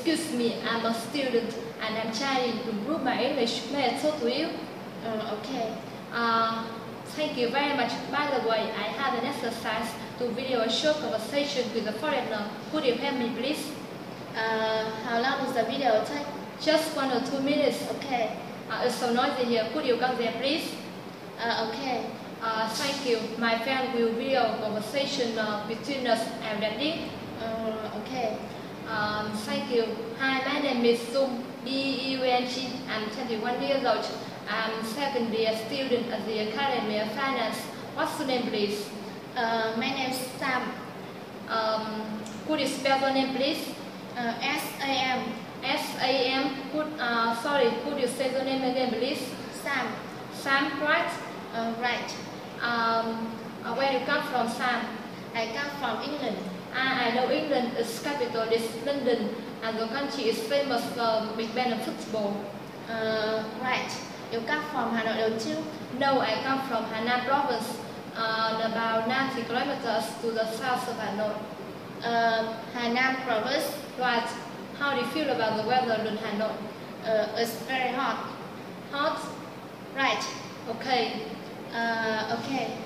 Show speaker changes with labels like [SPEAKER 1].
[SPEAKER 1] Excuse me, I'm a student and I'm trying to improve my English. May I talk to you?
[SPEAKER 2] Okay.
[SPEAKER 1] Thank you very much. By the way, I have an exercise to video a short conversation with a foreigner. Could you help me, please?
[SPEAKER 2] How long does the video take?
[SPEAKER 1] Just 1 or 2 minutes.
[SPEAKER 2] Okay.
[SPEAKER 1] It's so noisy here. Could you come there, please?
[SPEAKER 2] Okay.
[SPEAKER 1] Thank you. My friend will video conversation between us and Daddy.
[SPEAKER 2] Okay.
[SPEAKER 1] Thank you. Hi, my name is Sung D-E-U-N-G. I'm 21 years old. I'm second year student at the Academy of Finance. What's your name, please?
[SPEAKER 2] My name is Sam.
[SPEAKER 1] Could you spell your name, please?
[SPEAKER 2] S-A-M.
[SPEAKER 1] S-A-M. Could you say your name again, please?
[SPEAKER 2] Sam.
[SPEAKER 1] Sam, right?
[SPEAKER 2] Right.
[SPEAKER 1] Where you come from, Sam?
[SPEAKER 2] I come from England.
[SPEAKER 1] I know England. Its capital is London, and the country is famous for Big Ben and football.
[SPEAKER 2] Right. You come from Hà Nội đâu chứ?
[SPEAKER 1] No, I come from Hà province, about 90 kilometers to the south of Hanoi.
[SPEAKER 2] Hà province.
[SPEAKER 1] Right. How do you feel about the weather in Hanoi?
[SPEAKER 2] It's very hot.
[SPEAKER 1] Hot?
[SPEAKER 2] Right.
[SPEAKER 1] Okay.
[SPEAKER 2] Okay.